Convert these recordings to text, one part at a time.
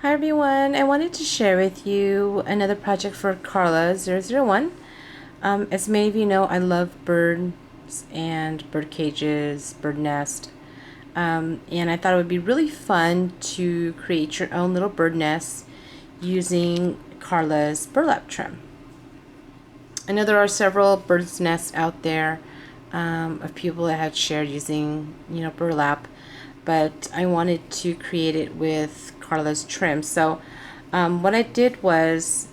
Hi everyone, I wanted to share with you another project for Karla 001. As many of you know, I love birds and bird cages, bird nest, and I thought it would be really fun to create your own little bird nest using Karla's burlap trim. I know there are several bird's nests out there of people that had shared using, burlap, but I wanted to create it with Karla's trim. So what I did was,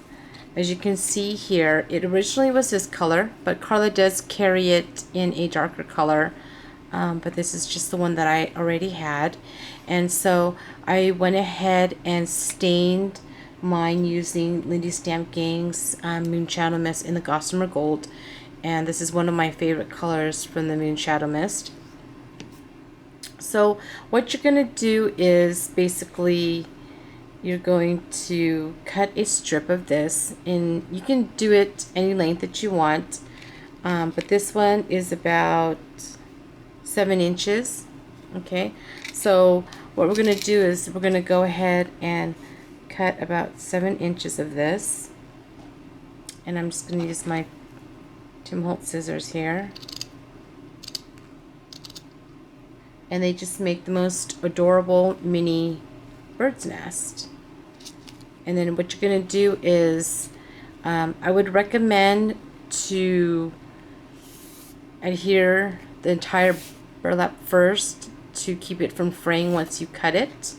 as you can see here, it originally was this color, but Karla does carry it in a darker color. But this is just the one that I already had. And so I went ahead and stained mine using Lindy Stamp Gang's Moonshadow Mist in the Gossamer Gold. And this is one of my favorite colors from the Moonshadow Mist. So what you're going to do is basically you're going to cut a strip of this, and you can do it any length that you want, but this one is about 7 inches. Okay, so what we're going to do is we're going to go ahead and cut about 7 inches of this, and I'm just going to use my Tim Holtz scissors here, and they just make the most adorable mini bird's nest. And then what you're going to do is I would recommend to adhere the entire burlap first to keep it from fraying once you cut it.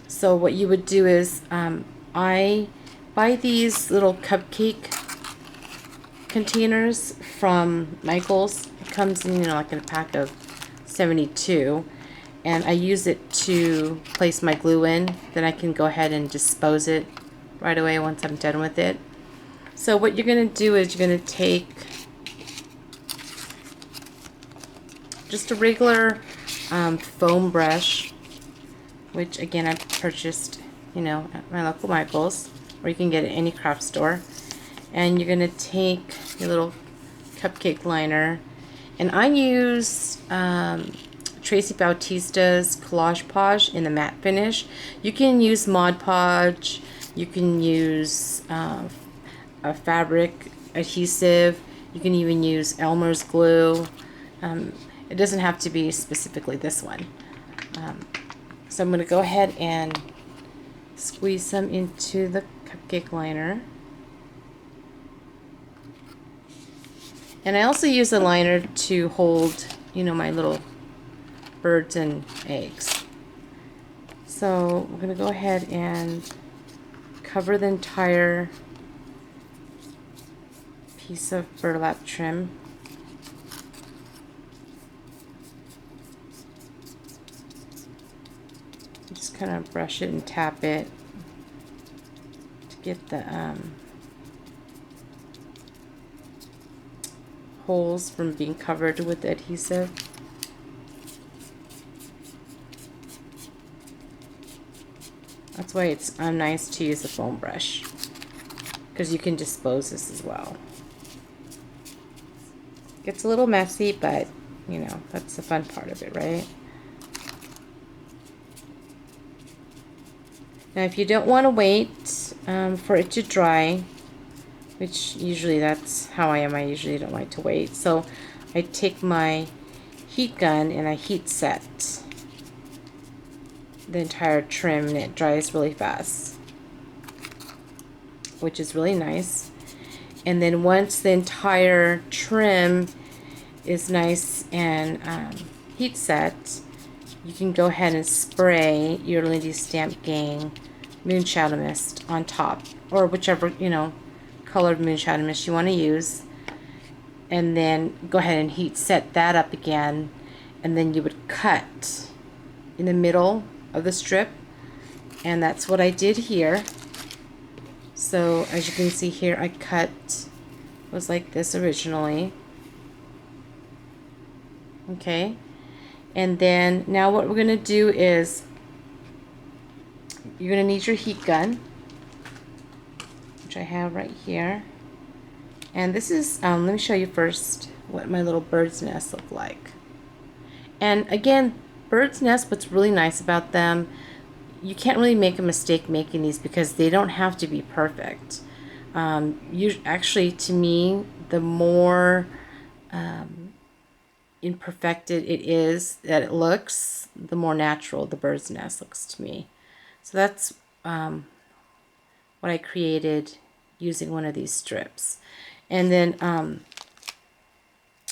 So what you would do is I buy these little cupcake containers from Michael's. It comes in, like in a pack of 72. And I use it to place my glue in. Then I can go ahead and dispose it right away once I'm done with it. So what you're going to do is you're going to take just a regular foam brush, which again I purchased, at my local Michael's, or you can get it at any craft store. And you're going to take your little cupcake liner, and I use Tracy Bautista's Collage Podge in the matte finish. You can use Mod Podge, you can use a fabric adhesive, you can even use Elmer's glue. It doesn't have to be specifically this one. So I'm going to go ahead and squeeze some into the cupcake liner. And I also use a liner to hold, my little birds and eggs. So we're going to go ahead and cover the entire piece of burlap trim. Just kind of brush it and tap it to get the holes from being covered with the adhesive. That's why it's nice to use a foam brush, because you can dispose this as well. Gets a little messy, but that's the fun part of it, right? Now if you don't want to wait for it to dry, which usually that's how I am, I usually don't like to wait, so I take my heat gun and I heat set the entire trim, and it dries really fast, which is really nice. And then once the entire trim is nice and heat set, you can go ahead and spray your Lindy Stamp Gang Moonshadow Mist on top, or whichever colored Moonshadow Mist you want to use, and then go ahead and heat set that up again, and then you would cut in the middle of the strip, and that's what I did here. So as you can see here, I cut, it was like this originally. Okay, and then now what we're going to do is you're going to need your heat gun, which I have right here. And this is, let me show you first what my little bird's nest look like. And again, bird's nest, what's really nice about them, you can't really make a mistake making these because they don't have to be perfect. Actually, to me, the more imperfected it is that it looks, the more natural the bird's nest looks to me. So that's what I created using one of these strips. And then, and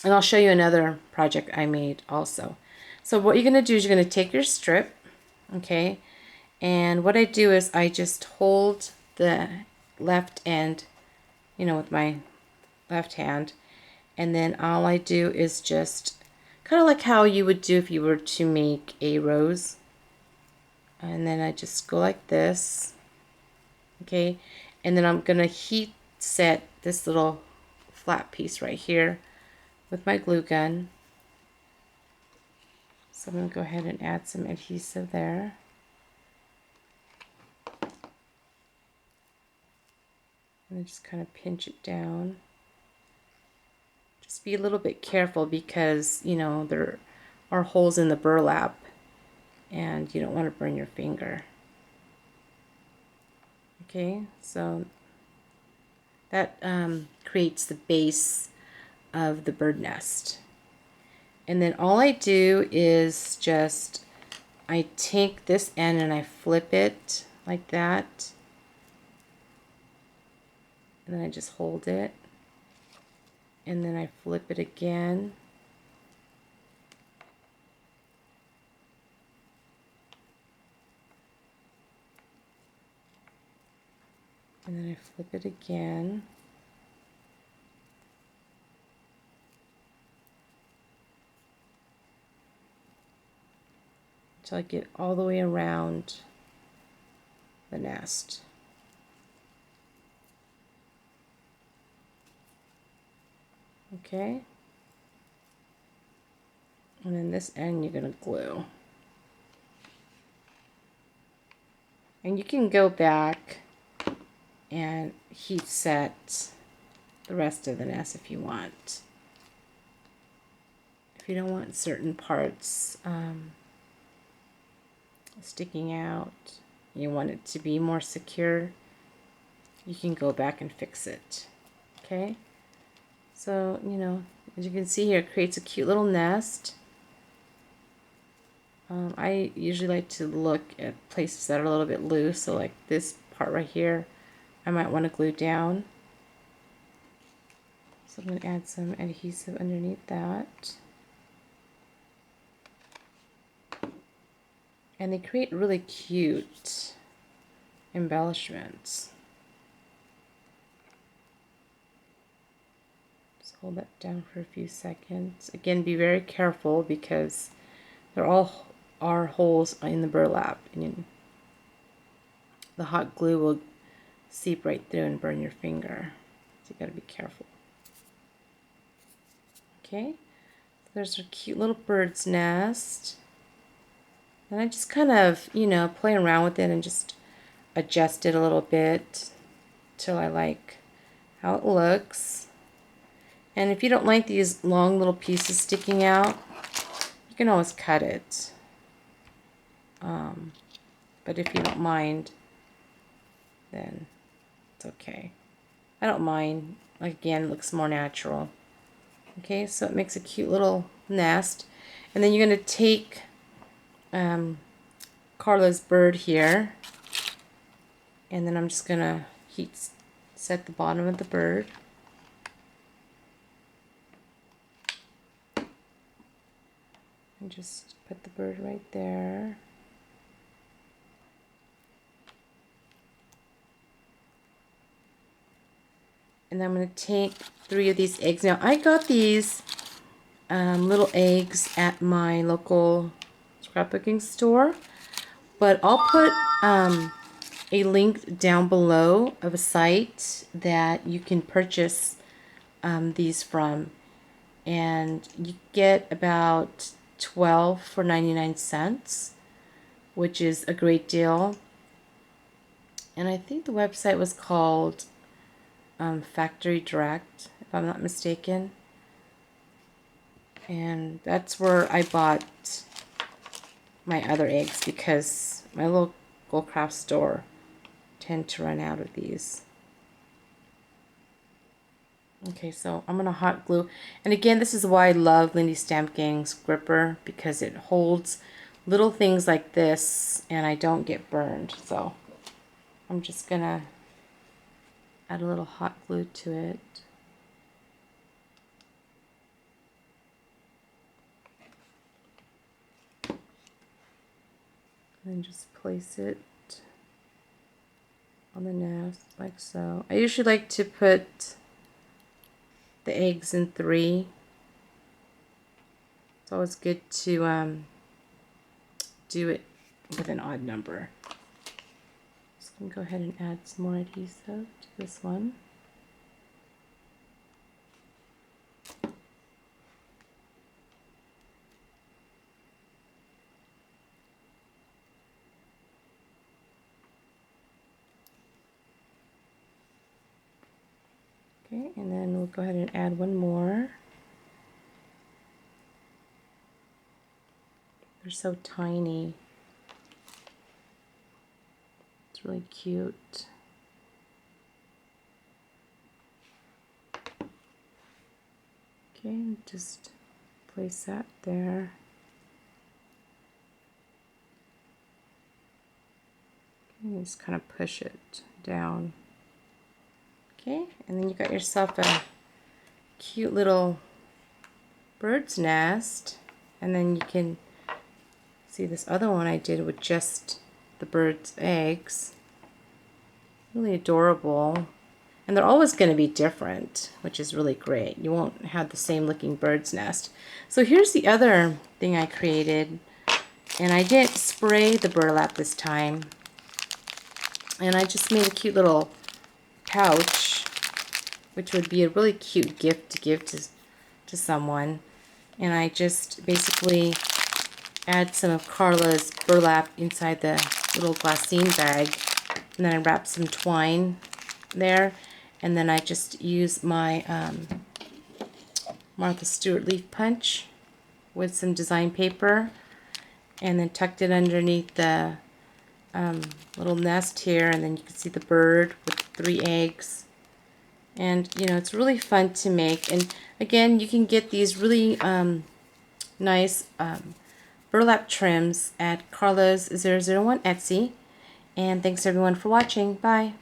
I'll show you another project I made also. So what you're going to do is you're going to take your strip, okay, and what I do is I just hold the left end, you know, with my left hand, and then all I do is just kind of like how you would do if you were to make a rose. And then I just go like this, okay, and then I'm gonna heat set this little flat piece right here with my glue gun. So I'm gonna go ahead and add some adhesive there. And then just kind of pinch it down. Just be a little bit careful because, you know, there are holes in the burlap and you don't want to burn your finger. Okay, so that creates the base of the bird nest. And then all I do is just, I take this end and I flip it like that. And then I just hold it. And then I flip it again. And then I flip it again. Until I get all the way around the nest. Okay. And then this end you're going to glue. And you can go back and heat set the rest of the nest if you want. If you don't want certain parts sticking out, you want it to be more secure, you can go back and fix it. Okay, so you know, as you can see here, it creates a cute little nest. I usually like to look at places that are a little bit loose, so like this part right here I might want to glue down. So I'm going to add some adhesive underneath that. And they create really cute embellishments. Just hold that down for a few seconds. Again, be very careful because there all are holes in the burlap, and the hot glue will seep right through and burn your finger. So you got to be careful. Okay, so there's a cute little bird's nest. And I just kind of, you know, play around with it and just adjust it a little bit till I like how it looks. And if you don't like these long little pieces sticking out, you can always cut it. But if you don't mind, then it's okay. I don't mind. Like, again, it looks more natural. Okay, so it makes a cute little nest. And then you're going to take Karla's bird here, and then I'm just going to heat set the bottom of the bird. And just put the bird right there. And I'm going to take 3 of these eggs. Now, I got these little eggs at my local scrapbooking store, but I'll put a link down below of a site that you can purchase these from, and you get about 12 for 99 cents, which is a great deal. And I think the website was called Factory Direct, if I'm not mistaken. And that's where I bought my other eggs, because my local local craft store tend to run out of these. Okay, so I'm going to hot glue. And again, this is why I love Lindy Stamp Gang's gripper, because it holds little things like this and I don't get burned. So I'm just going to add a little hot glue to it. And just place it on the nest like so. I usually like to put the eggs in 3. It's always good to do it with an odd number. Just gonna go ahead and add some more adhesive to this one. Okay, and then we'll go ahead and add one more. They're so tiny. It's really cute. Okay, just place that there. Okay, just kind of push it down. Okay, and then you got yourself a cute little bird's nest. And then you can see this other one I did with just the bird's eggs. Really adorable. And they're always going to be different, which is really great. You won't have the same looking bird's nest. So here's the other thing I created. And I didn't spray the burlap this time. And I just made a cute little pouch, which would be a really cute gift to give to someone. And I just basically add some of Karla's burlap inside the little glassine bag, and then I wrap some twine there, and then I just use my Martha Stewart leaf punch with some design paper, and then tucked it underneath the little nest here, and then you can see the bird with 3 eggs. And you know, it's really fun to make. And again, you can get these really nice burlap trims at Karla's 001 Etsy. And thanks everyone for watching. Bye.